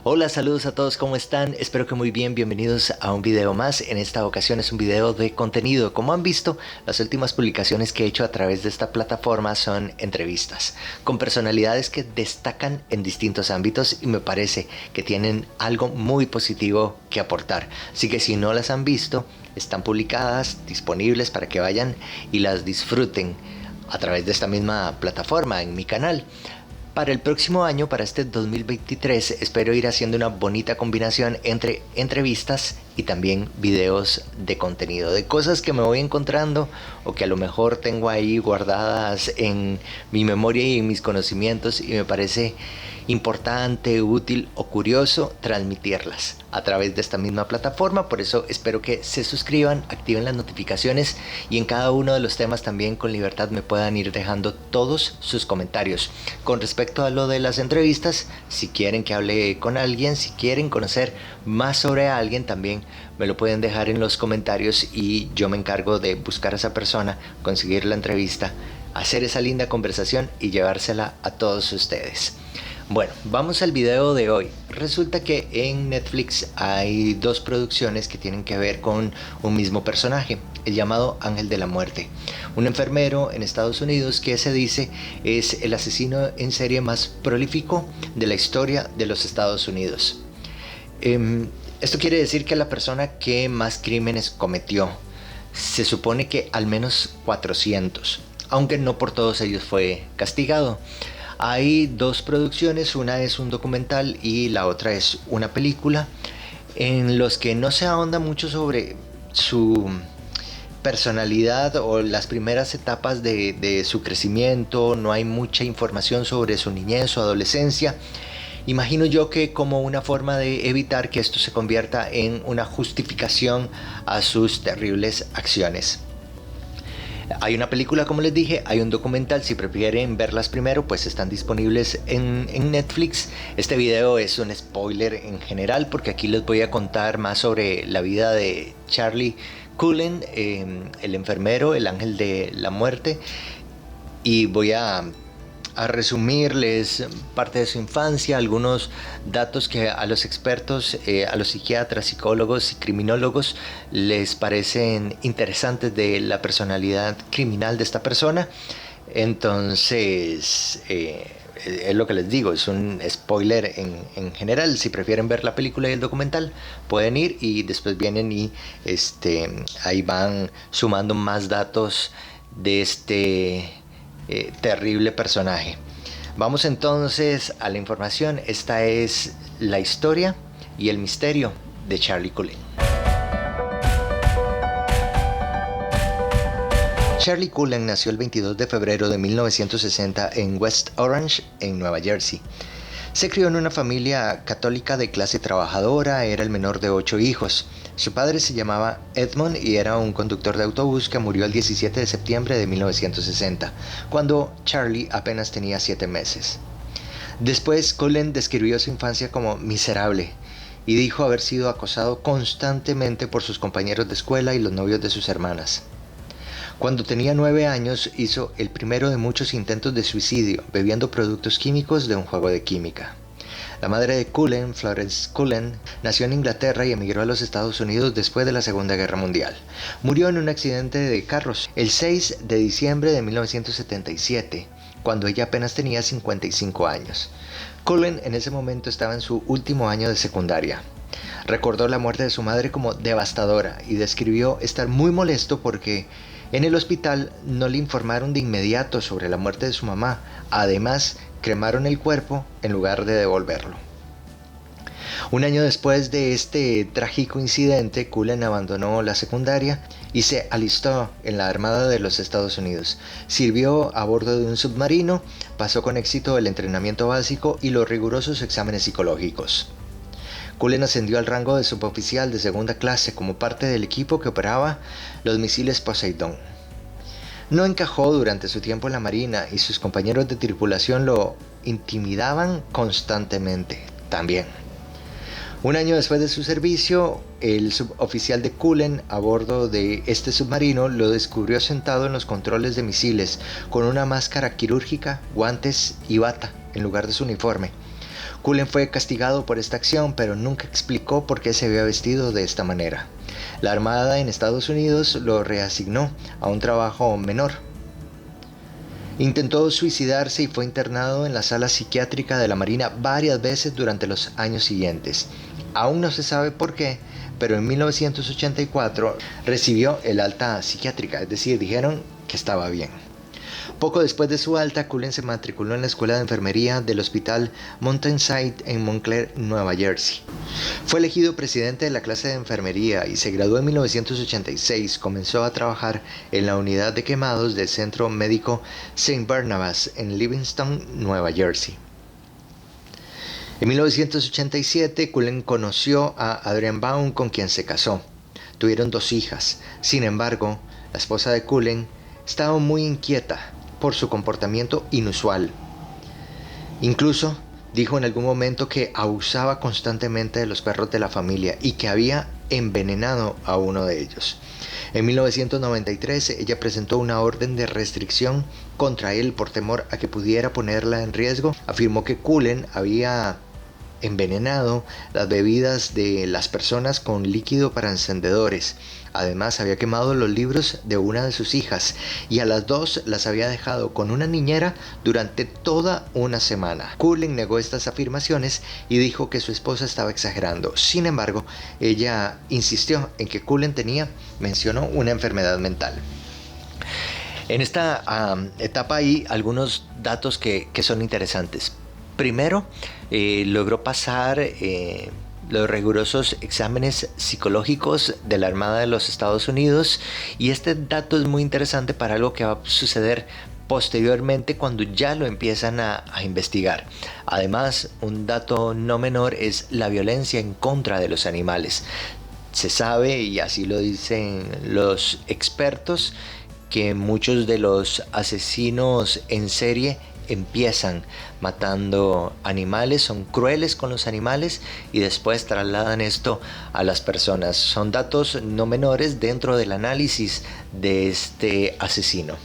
Hola, saludos a todos, ¿cómo están? Espero que muy bien, bienvenidos a un video más. En esta ocasión es un video de contenido. Como han visto, las últimas publicaciones que he hecho a través de esta plataforma son entrevistas con personalidades que destacan en distintos ámbitos y me parece que tienen algo muy positivo que aportar. Así que si no las han visto, están publicadas, disponibles para que vayan y las disfruten a través de esta misma plataforma en mi canal. Para el próximo año, para este 2023, espero ir haciendo una bonita combinación entre entrevistas y también videos de contenido, de cosas que me voy encontrando o que a lo mejor tengo ahí guardadas en mi memoria y en mis conocimientos y me parece importante, útil o curioso transmitirlas a través de esta misma plataforma. Por eso espero que se suscriban, activen las notificaciones y en cada uno de los temas también con libertad me puedan ir dejando todos sus comentarios. Con respecto a lo de las entrevistas, si quieren que hable con alguien, si quieren conocer más sobre alguien, también me lo pueden dejar en los comentarios y yo me encargo de buscar a esa persona, conseguir la entrevista, hacer esa linda conversación y llevársela a todos ustedes. Bueno, vamos al video de hoy. Resulta que en Netflix hay dos producciones que tienen que ver con un mismo personaje, el llamado Ángel de la Muerte. Un enfermero en Estados Unidos que se dice es el asesino en serie más prolífico de la historia de los Estados Unidos. Esto quiere decir que la persona que más crímenes cometió. Se supone que al menos 400, aunque no por todos ellos fue castigado. Hay dos producciones, una es un documental y la otra es una película, en los que no se ahonda mucho sobre su personalidad o las primeras etapas de su crecimiento, no hay mucha información sobre su niñez, su adolescencia. Imagino yo que como una forma de evitar que esto se convierta en una justificación a sus terribles acciones. Hay una película, como les dije, hay un documental. Si prefieren verlas primero, pues están disponibles en Netflix. Este video es un spoiler en general porque aquí les voy a contar más sobre la vida de Charlie Cullen, el enfermero, el ángel de la muerte, y voy a resumirles parte de su infancia, algunos datos que a los expertos, a los psiquiatras, psicólogos y criminólogos les parecen interesantes de la personalidad criminal de esta persona. Entonces, es lo que les digo, es un spoiler en general. Si prefieren ver la película y el documental, pueden ir y después vienen y ahí van sumando más datos de este terrible personaje. Vamos entonces a la información. Esta es la historia y el misterio de Charlie Cullen. Charlie Cullen nació el 22 de febrero de 1960 en West Orange, en Nueva Jersey. Se crió en una familia católica de clase trabajadora, era el menor de 8 hijos. Su padre se llamaba Edmund y era un conductor de autobús que murió el 17 de septiembre de 1960, cuando Charlie apenas tenía 7 meses. Después, Cullen describió su infancia como miserable y dijo haber sido acosado constantemente por sus compañeros de escuela y los novios de sus hermanas. Cuando tenía 9 años hizo el primero de muchos intentos de suicidio, bebiendo productos químicos de un juego de química. La madre de Cullen, Florence Cullen, nació en Inglaterra y emigró a los Estados Unidos después de la Segunda Guerra Mundial. Murió en un accidente de carros el 6 de diciembre de 1977, cuando ella apenas tenía 55 años. Cullen en ese momento estaba en su último año de secundaria. Recordó la muerte de su madre como devastadora y describió estar muy molesto porque en el hospital no le informaron de inmediato sobre la muerte de su mamá. Además, cremaron el cuerpo en lugar de devolverlo. Un año después de este trágico incidente, Cullen abandonó la secundaria y se alistó en la Armada de los Estados Unidos. Sirvió a bordo de un submarino, pasó con éxito el entrenamiento básico y los rigurosos exámenes psicológicos. Cullen ascendió al rango de suboficial de segunda clase como parte del equipo que operaba los misiles Poseidón. No encajó durante su tiempo en la Marina y sus compañeros de tripulación lo intimidaban constantemente también. Un año después de su servicio, el suboficial de Cullen a bordo de este submarino lo descubrió sentado en los controles de misiles con una máscara quirúrgica, guantes y bata en lugar de su uniforme. Cullen fue castigado por esta acción, pero nunca explicó por qué se había vestido de esta manera. La Armada en Estados Unidos lo reasignó a un trabajo menor. Intentó suicidarse y fue internado en la sala psiquiátrica de la Marina varias veces durante los años siguientes. Aún no se sabe por qué, pero en 1984 recibió el alta psiquiátrica, es decir, dijeron que estaba bien. Poco después de su alta, Cullen se matriculó en la escuela de enfermería del hospital Mountainside en Montclair, Nueva Jersey. Fue elegido presidente de la clase de enfermería y se graduó en 1986. Comenzó a trabajar en la unidad de quemados del Centro Médico St. Barnabas en Livingston, Nueva Jersey. En 1987, Cullen conoció a Adrienne Baum, con quien se casó. Tuvieron 2 hijas. Sin embargo, la esposa de Cullen estaba muy inquieta por su comportamiento inusual. Incluso dijo en algún momento que abusaba constantemente de los perros de la familia y que había envenenado a uno de ellos. En 1993 ella presentó una orden de restricción contra él por temor a que pudiera ponerla en riesgo. Afirmó que Cullen había envenenado las bebidas de las personas con líquido para encendedores. Además, había quemado los libros de una de sus hijas y a las 2 las había dejado con una niñera durante toda una semana. Cullen negó estas afirmaciones y dijo que su esposa estaba exagerando. Sin embargo, ella insistió en que Cullen mencionó una enfermedad mental. En esta etapa hay algunos datos que son interesantes. Primero, logró pasar los rigurosos exámenes psicológicos de la Armada de los Estados Unidos, y este dato es muy interesante para algo que va a suceder posteriormente cuando ya lo empiezan a investigar. Además, un dato no menor es la violencia en contra de los animales. Se sabe, y así lo dicen los expertos, que muchos de los asesinos en serie empiezan matando animales, son crueles con los animales y después trasladan esto a las personas. Son datos no menores dentro del análisis de este asesino.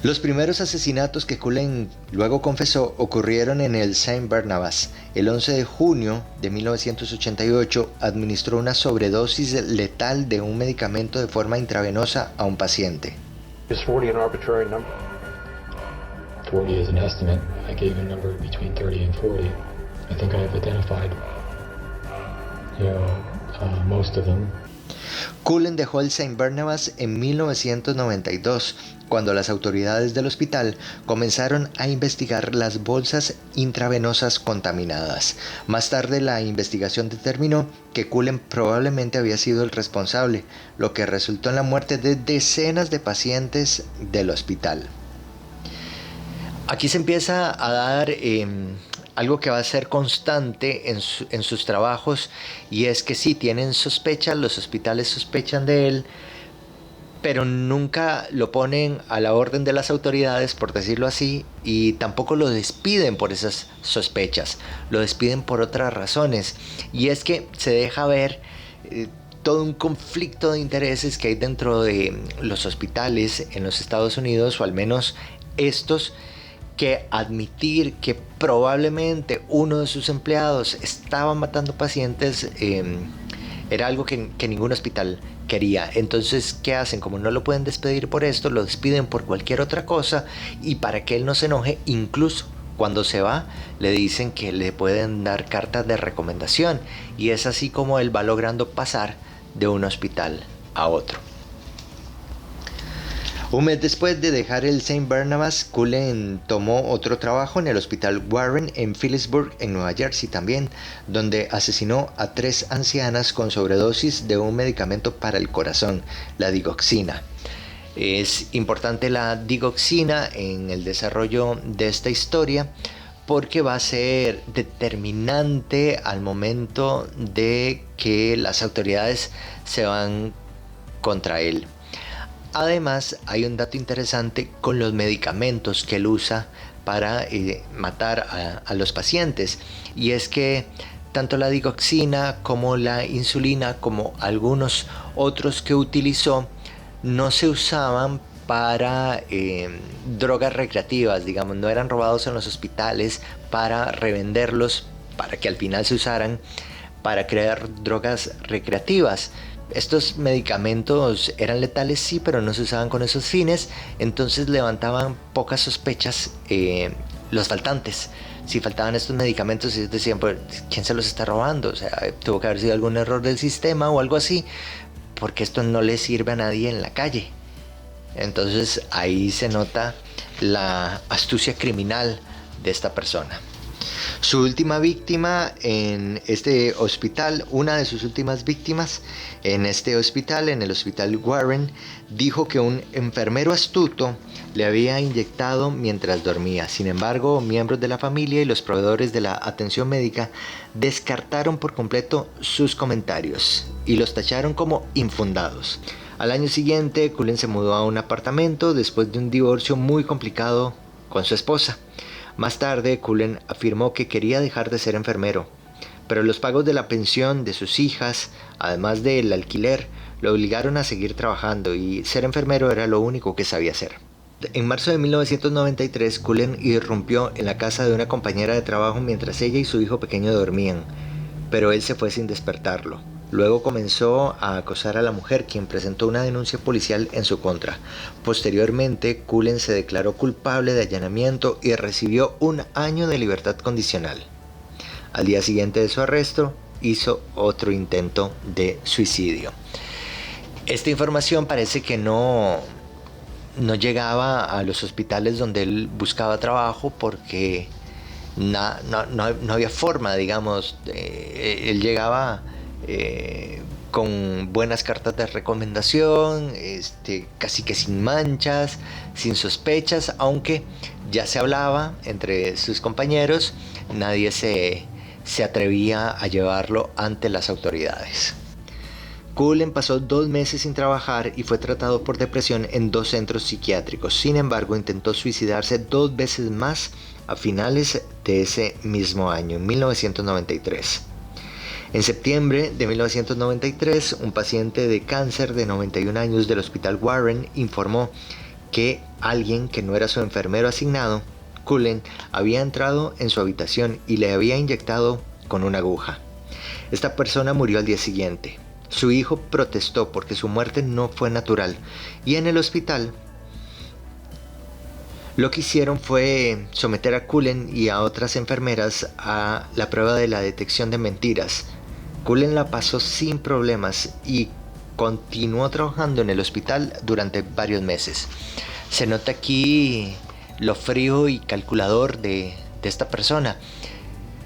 Los primeros asesinatos que Cullen luego confesó ocurrieron en el St. Barnabas. El 11 de junio de 1988 administró una sobredosis letal de un medicamento de forma intravenosa a un paciente. Is 40 an arbitrary number? 40 is an estimate. I gave a number between 30 and 40. I think I have identified, most of them. Cullen dejó el St. Barnabas en 1992, cuando las autoridades del hospital comenzaron a investigar las bolsas intravenosas contaminadas. Más tarde, la investigación determinó que Cullen probablemente había sido el responsable, lo que resultó en la muerte de decenas de pacientes del hospital. Aquí se empieza a dar algo que va a ser constante en sus trabajos, y es que sí tienen sospechas, los hospitales sospechan de él, pero nunca lo ponen a la orden de las autoridades, por decirlo así, y tampoco lo despiden por esas sospechas, lo despiden por otras razones, y es que se deja ver todo un conflicto de intereses que hay dentro de los hospitales en los Estados Unidos, o al menos estos, que admitir que probablemente uno de sus empleados estaba matando pacientes era algo que ningún hospital quería. Entonces, ¿qué hacen? Como no lo pueden despedir por esto, lo despiden por cualquier otra cosa, y para que él no se enoje, incluso cuando se va, le dicen que le pueden dar cartas de recomendación, y es así como él va logrando pasar de un hospital a otro. Un mes después de dejar el St. Barnabas, Cullen tomó otro trabajo en el Hospital Warren en Phillipsburg, en Nueva Jersey también, donde asesinó a 3 ancianas con sobredosis de un medicamento para el corazón, la digoxina. Es importante la digoxina en el desarrollo de esta historia, porque va a ser determinante al momento de que las autoridades se van contra él. Además, hay un dato interesante con los medicamentos que él usa para matar a los pacientes, y es que tanto la digoxina como la insulina, como algunos otros que utilizó, no se usaban para drogas recreativas, digamos, no eran robados en los hospitales para revenderlos, para que al final se usaran para crear drogas recreativas. Estos medicamentos eran letales, sí, pero no se usaban con esos fines, entonces levantaban pocas sospechas los faltantes. Si faltaban estos medicamentos, ellos decían, pues, ¿quién se los está robando? O sea, tuvo que haber sido algún error del sistema o algo así, porque esto no le sirve a nadie en la calle. Entonces ahí se nota la astucia criminal de esta persona. Su última víctima en este hospital, una de sus últimas víctimas en este hospital, en el hospital Warren, dijo que un enfermero astuto le había inyectado mientras dormía. Sin embargo, miembros de la familia y los proveedores de la atención médica descartaron por completo sus comentarios y los tacharon como infundados. Al año siguiente, Cullen se mudó a un apartamento después de un divorcio muy complicado con su esposa. Más tarde, Cullen afirmó que quería dejar de ser enfermero, pero los pagos de la pensión de sus hijas, además del alquiler, lo obligaron a seguir trabajando y ser enfermero era lo único que sabía hacer. En marzo de 1993, Cullen irrumpió en la casa de una compañera de trabajo mientras ella y su hijo pequeño dormían, pero él se fue sin despertarlo. Luego comenzó a acosar a la mujer, quien presentó una denuncia policial en su contra. Posteriormente, Cullen se declaró culpable de allanamiento y recibió 1 año de libertad condicional. Al día siguiente de su arresto, hizo otro intento de suicidio. Esta información parece que no llegaba a los hospitales donde él buscaba trabajo porque no había forma, digamos. Él llegaba con buenas cartas de recomendación, casi que sin manchas, sin sospechas, aunque ya se hablaba entre sus compañeros, nadie se atrevía a llevarlo ante las autoridades. Cullen pasó 2 meses sin trabajar y fue tratado por depresión en 2 centros psiquiátricos. Sin embargo, intentó suicidarse 2 veces más a finales de ese mismo año, en 1993. En septiembre de 1993, un paciente de cáncer de 91 años del hospital Warren informó que alguien que no era su enfermero asignado, Cullen, había entrado en su habitación y le había inyectado con una aguja. Esta persona murió al día siguiente. Su hijo protestó porque su muerte no fue natural y en el hospital lo que hicieron fue someter a Cullen y a otras enfermeras a la prueba de la detección de mentiras. Cullen la pasó sin problemas y continuó trabajando en el hospital durante varios meses. Se nota aquí lo frío y calculador de esta persona.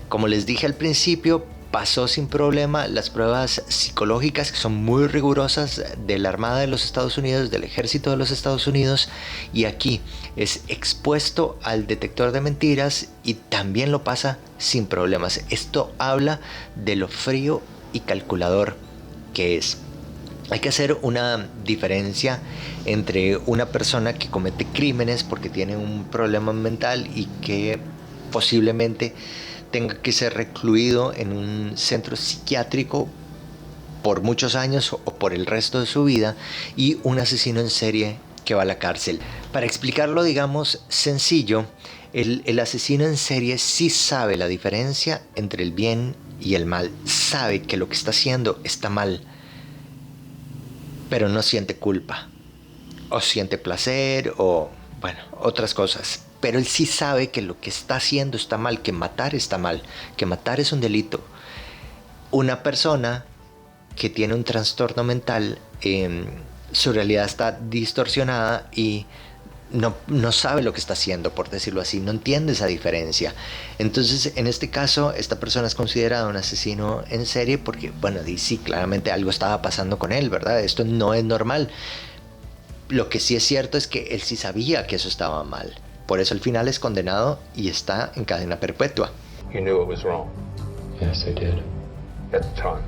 Como les dije al principio, pasó sin problema las pruebas psicológicas, que son muy rigurosas, de la Armada de los Estados Unidos, del Ejército de los Estados Unidos, y aquí es expuesto al detector de mentiras y también lo pasa sin problemas. Esto habla de lo frío y calculador que es. Hay que hacer una diferencia entre una persona que comete crímenes porque tiene un problema mental y que posiblemente tenga que ser recluido en un centro psiquiátrico por muchos años o por el resto de su vida, y un asesino en serie que va a la cárcel. Para explicarlo, digamos, sencillo, el asesino en serie sí sabe la diferencia entre el bien y el mal. Sabe que lo que está haciendo está mal, pero no siente culpa, o siente placer, o bueno, otras cosas. Pero él sí sabe que lo que está haciendo está mal, que matar está mal, que matar es un delito. Una persona que tiene un trastorno mental, su realidad está distorsionada y no sabe lo que está haciendo, por decirlo así, no entiende esa diferencia. Entonces, en este caso, esta persona es considerada un asesino en serie porque, bueno, sí, claramente algo estaba pasando con él, ¿verdad? Esto no es normal. Lo que sí es cierto es que él sí sabía que eso estaba mal. Por eso al final es condenado y está en cadena perpetua. You knew it was wrong Yes, I did. at the time.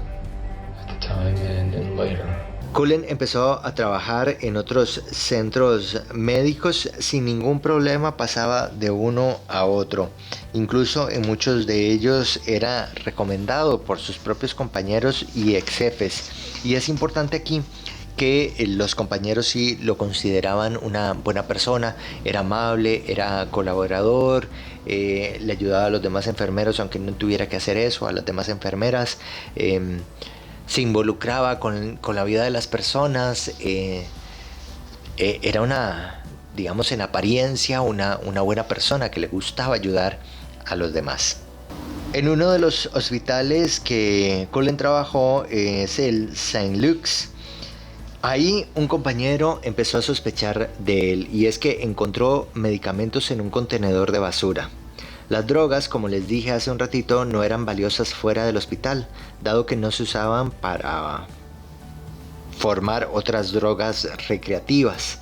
At the time and later. Cullen empezó a trabajar en otros centros médicos sin ningún problema, pasaba de uno a otro. Incluso en muchos de ellos era recomendado por sus propios compañeros y ex jefes. Y es importante aquí que los compañeros sí lo consideraban una buena persona, era amable, era colaborador, le ayudaba a los demás enfermeros aunque no tuviera que hacer eso, a las demás enfermeras, se involucraba con la vida de las personas, era una, digamos en apariencia, una buena persona que le gustaba ayudar a los demás. En uno de los hospitales que Cullen trabajó es el St. Luke's. Ahí un compañero empezó a sospechar de él, y es que encontró medicamentos en un contenedor de basura. Las drogas, como les dije hace un ratito, no eran valiosas fuera del hospital, dado que no se usaban para formar otras drogas recreativas.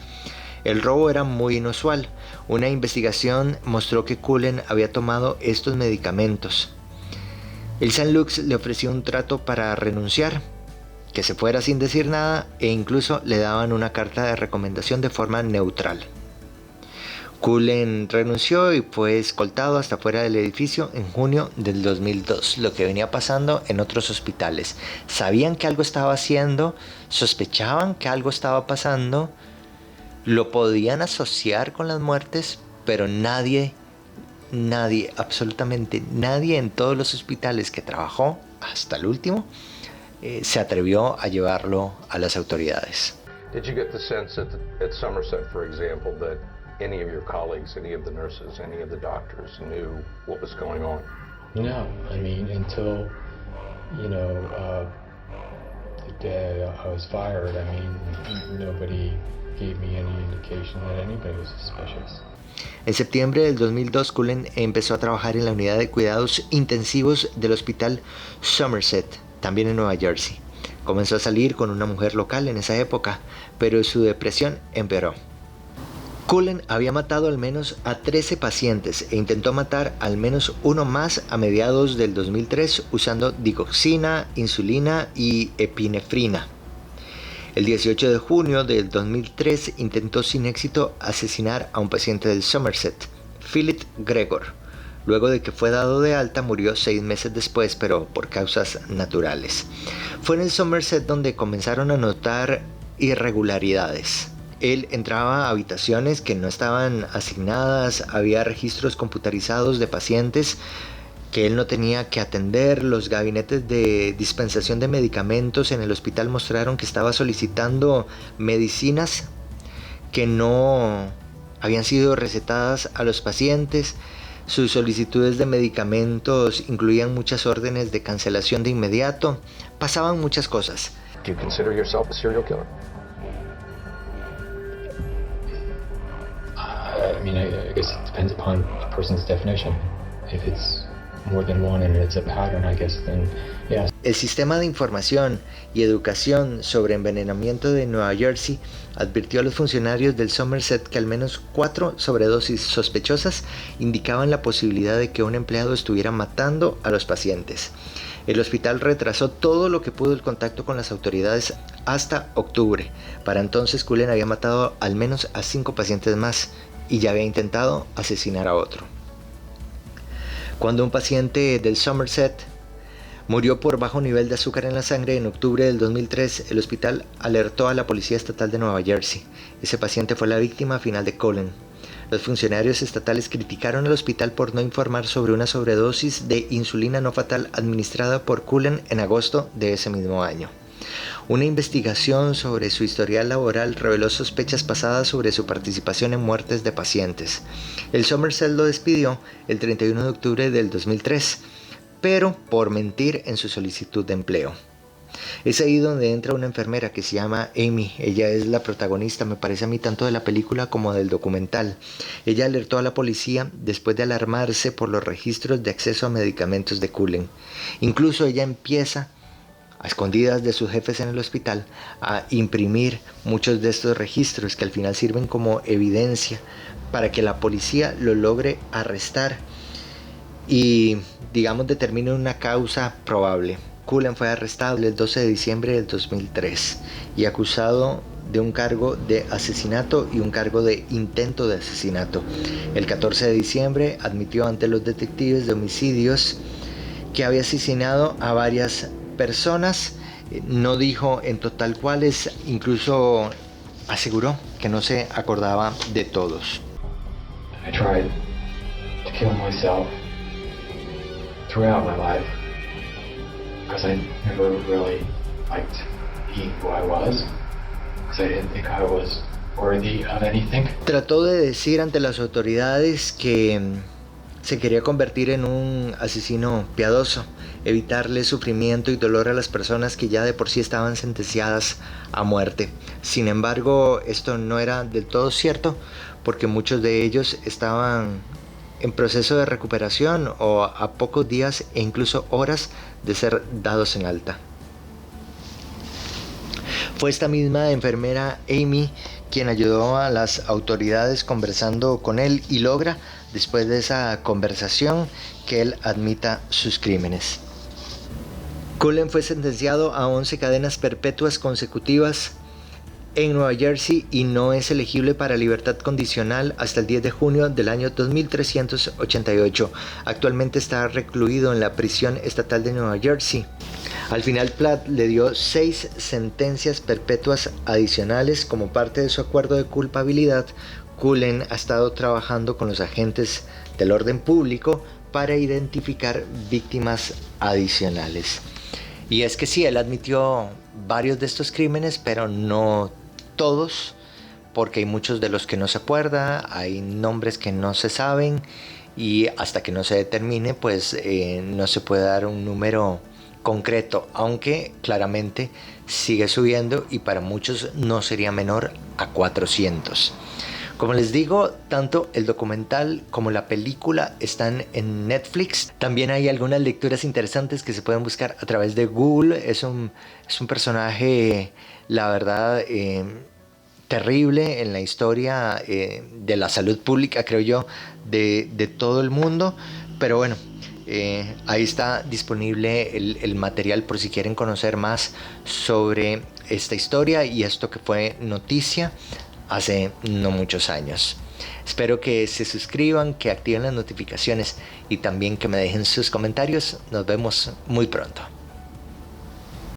El robo era muy inusual. Una investigación mostró que Cullen había tomado estos medicamentos. El St. Luke's le ofreció un trato para renunciar, que se fuera sin decir nada, e incluso le daban una carta de recomendación de forma neutral. Cullen renunció y fue escoltado hasta fuera del edificio en junio del 2002, lo que venía pasando en otros hospitales. Sabían que algo estaba haciendo, sospechaban que algo estaba pasando, lo podían asociar con las muertes, pero nadie, absolutamente nadie en todos los hospitales que trabajó hasta el último se atrevió a llevarlo a las autoridades. Did you get the sense at Somerset, for example, that any of your colleagues, any of the nurses, any of the doctors knew what was going on? No, I mean, until, the day I was fired, I mean, nobody gave me any indication that anybody was suspicious. En septiembre del 2002, Cullen empezó a trabajar en la unidad de cuidados intensivos del hospital Somerset, también en Nueva Jersey. Comenzó a salir con una mujer local en esa época, pero su depresión empeoró. Cullen había matado al menos a 13 pacientes e intentó matar al menos uno más a mediados del 2003 usando digoxina, insulina y epinefrina. El 18 de junio del 2003 intentó sin éxito asesinar a un paciente del Somerset, Philip Gregor. Luego de que fue dado de alta, murió 6 meses después, pero por causas naturales. Fue en el Somerset donde comenzaron a notar irregularidades. Él entraba a habitaciones que no estaban asignadas, había registros computarizados de pacientes que él no tenía que atender. Los gabinetes de dispensación de medicamentos en el hospital mostraron que estaba solicitando medicinas que no habían sido recetadas a los pacientes. Sus solicitudes de medicamentos incluían muchas órdenes de cancelación de inmediato. Pasaban muchas cosas. Do you consider yourself a serial killer? I mean, I guess it depends upon a person's definition. If it's more than one and it's a pattern, I guess, then yes. El sistema de información y educación sobre envenenamiento de Nueva Jersey advirtió a los funcionarios del Somerset que al menos 4 sobredosis sospechosas indicaban la posibilidad de que un empleado estuviera matando a los pacientes. El hospital retrasó todo lo que pudo el contacto con las autoridades hasta octubre. Para entonces, Cullen había matado al menos a 5 pacientes más y ya había intentado asesinar a otro. Cuando un paciente del Somerset murió por bajo nivel de azúcar en la sangre en octubre del 2003, el hospital alertó a la Policía Estatal de Nueva Jersey. Ese paciente fue la víctima final de Cullen. Los funcionarios estatales criticaron al hospital por no informar sobre una sobredosis de insulina no fatal administrada por Cullen en agosto de ese mismo año. Una investigación sobre su historial laboral reveló sospechas pasadas sobre su participación en muertes de pacientes. El Somerset lo despidió el 31 de octubre del 2003, pero por mentir en su solicitud de empleo. Es ahí donde entra una enfermera que se llama Amy. Ella es la protagonista, me parece a mí, tanto de la película como del documental. Ella alertó a la policía después de alarmarse por los registros de acceso a medicamentos de Cullen. Incluso ella empieza, a escondidas de sus jefes en el hospital, a imprimir muchos de estos registros que al final sirven como evidencia para que la policía lo logre arrestar y, digamos, determine una causa probable. Cullen fue arrestado el 12 de diciembre del 2003 y acusado de un cargo de asesinato y un cargo de intento de asesinato. El 14 de diciembre admitió ante los detectives de homicidios que había asesinado a varias personas. No dijo en total cuáles, incluso aseguró que no se acordaba de todos. I tried to kill myself throughout my life because I never really liked being who I was, because I didn't think I was worthy of anything. Trató de decir ante las autoridades que se quería convertir en un asesino piadoso, evitarle sufrimiento y dolor a las personas que ya de por sí estaban sentenciadas a muerte. Sin embargo, esto no era del todo cierto, porque muchos de ellos estaban en proceso de recuperación o a pocos días e incluso horas de ser dados en alta. Fue esta misma enfermera Amy quien ayudó a las autoridades conversando con él y logra, después de esa conversación, que él admita sus crímenes. Cullen fue sentenciado a 11 cadenas perpetuas consecutivas en Nueva Jersey y no es elegible para libertad condicional hasta el 10 de junio del año 2388. Actualmente está recluido en la prisión estatal de Nueva Jersey. Al final, Platt le dio 6 sentencias perpetuas adicionales como parte de su acuerdo de culpabilidad. Cullen ha estado trabajando con los agentes del orden público para identificar víctimas adicionales. Y es que sí, él admitió varios de estos crímenes, pero no todos, porque hay muchos de los que no se acuerda, hay nombres que no se saben y hasta que no se determine, pues no se puede dar un número concreto, aunque claramente sigue subiendo y para muchos no sería menor a 400. Como les digo, tanto el documental como la película están en Netflix. También hay algunas lecturas interesantes que se pueden buscar a través de Google. Es un personaje, la verdad, terrible en la historia de la salud pública, creo yo, de todo el mundo. Pero bueno, ahí está disponible el material por si quieren conocer más sobre esta historia y esto que fue noticia hace no muchos años. Espero que se suscriban, que activen las notificaciones y también que me dejen sus comentarios. Nos vemos muy pronto.